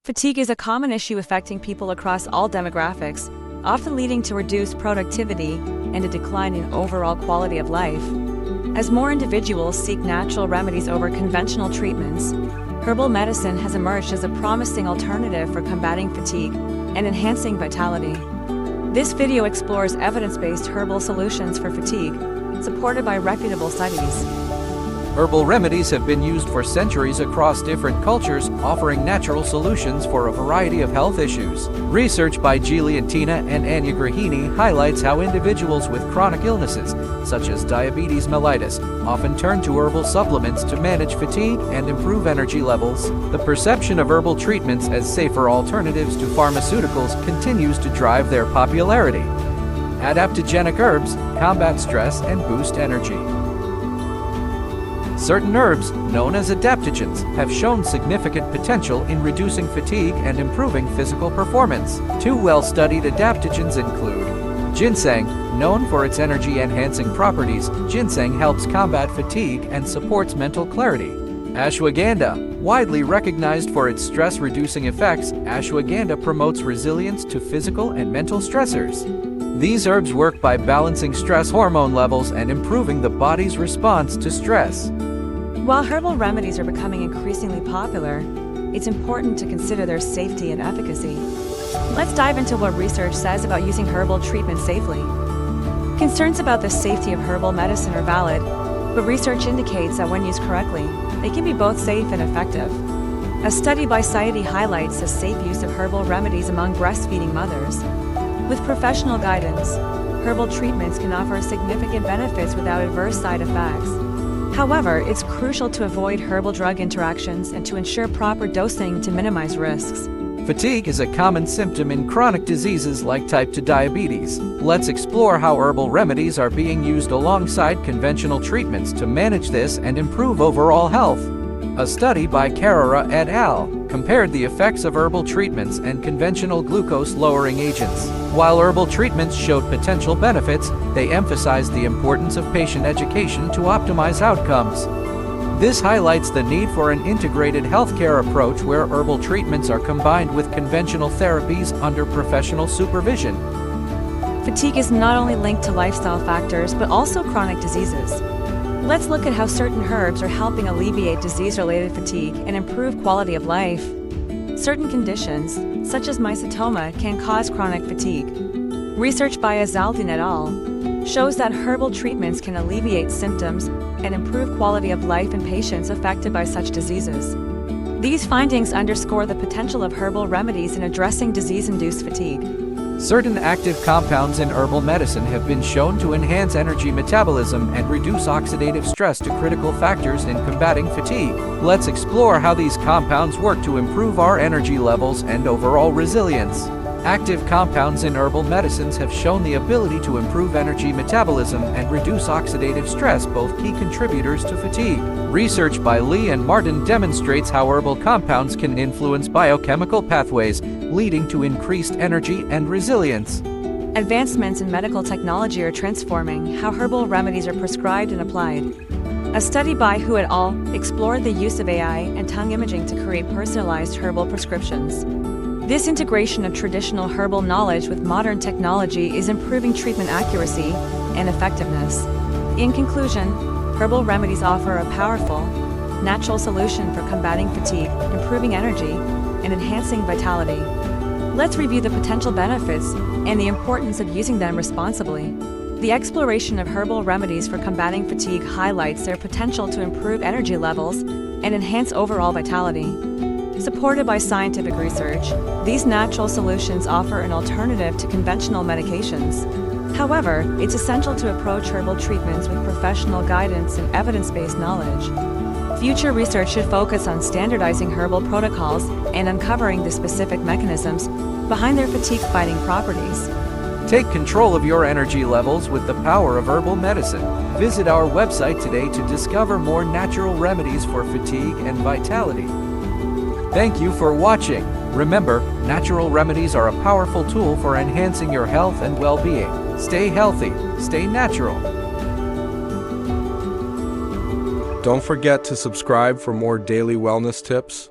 Fatigue is a common issue affecting people across all demographics, often leading to reduced productivity and a decline in overall quality of life. As more individuals seek natural remedies over conventional treatments, herbal medicine has emerged as a promising alternative for combating fatigue and enhancing vitality. This video explores evidence-based herbal solutions for fatigue, supported by reputable studies. Herbal remedies have been used for centuries across different cultures, offering natural solutions for a variety of health issues. Research by Giantina and Anya Grahini highlights how individuals with chronic illnesses, such as diabetes mellitus, often turn to herbal supplements to manage fatigue and improve energy levels. The perception of herbal treatments as safer alternatives to pharmaceuticals continues to drive their popularity. Adaptogenic herbs combat stress and boost energy. Certain herbs, known as adaptogens, have shown significant potential in reducing fatigue and improving physical performance. Two well-studied adaptogens include Ginseng. Known for its energy-enhancing properties, ginseng helps combat fatigue and supports mental clarity. Ashwagandha. Widely recognized for its stress-reducing effects, ashwagandha promotes resilience to physical and mental stressors. These herbs work by balancing stress hormone levels and improving the body's response to stress. While herbal remedies are becoming increasingly popular, it's important to consider their safety and efficacy. Let's dive into what research says about using herbal treatments safely. Concerns about the safety of herbal medicine are valid, but research indicates that when used correctly, they can be both safe and effective. A study by Society highlights the safe use of herbal remedies among breastfeeding mothers. With professional guidance, herbal treatments can offer significant benefits without adverse side effects. However, it's crucial to avoid herbal drug interactions and to ensure proper dosing to minimize risks. Fatigue is a common symptom in chronic diseases like type 2 diabetes. Let's explore how herbal remedies are being used alongside conventional treatments to manage this and improve overall health. A study by Carrera et al. Compared the effects of herbal treatments and conventional glucose-lowering agents. While herbal treatments showed potential benefits, they emphasized the importance of patient education to optimize outcomes. This highlights the need for an integrated healthcare approach where herbal treatments are combined with conventional therapies under professional supervision. Fatigue is not only linked to lifestyle factors, but also chronic diseases. Let's look at how certain herbs are helping alleviate disease-related fatigue and improve quality of life. Certain conditions, such as mycetoma, can cause chronic fatigue. Research by Azaldin et al. Shows that herbal treatments can alleviate symptoms and improve quality of life in patients affected by such diseases. These findings underscore the potential of herbal remedies in addressing disease-induced fatigue. Certain active compounds in herbal medicine have been shown to enhance energy metabolism and reduce oxidative stress to critical factors in combating fatigue. Let's explore how these compounds work to improve our energy levels and overall resilience. Active compounds in herbal medicines have shown the ability to improve energy metabolism and reduce oxidative stress, both key contributors to fatigue. Research by Lee and Martin demonstrates how herbal compounds can influence biochemical pathways, leading to increased energy and resilience. Advancements in medical technology are transforming how herbal remedies are prescribed and applied. A study by Hu et al. Explored the use of AI and tongue imaging to create personalized herbal prescriptions. This integration of traditional herbal knowledge with modern technology is improving treatment accuracy and effectiveness. In conclusion, herbal remedies offer a powerful, natural solution for combating fatigue, improving energy, and enhancing vitality. Let's review the potential benefits and the importance of using them responsibly. The exploration of herbal remedies for combating fatigue highlights their potential to improve energy levels and enhance overall vitality. Supported by scientific research, these natural solutions offer an alternative to conventional medications. However, it's essential to approach herbal treatments with professional guidance and evidence-based knowledge. Future research should focus on standardizing herbal protocols and uncovering the specific mechanisms behind their fatigue-fighting properties. Take control of your energy levels with the power of herbal medicine. Visit our website today to discover more natural remedies for fatigue and vitality. Thank you for watching. Remember, natural remedies are a powerful tool for enhancing your health and well-being. Stay healthy, stay natural. Don't forget to subscribe for more daily wellness tips.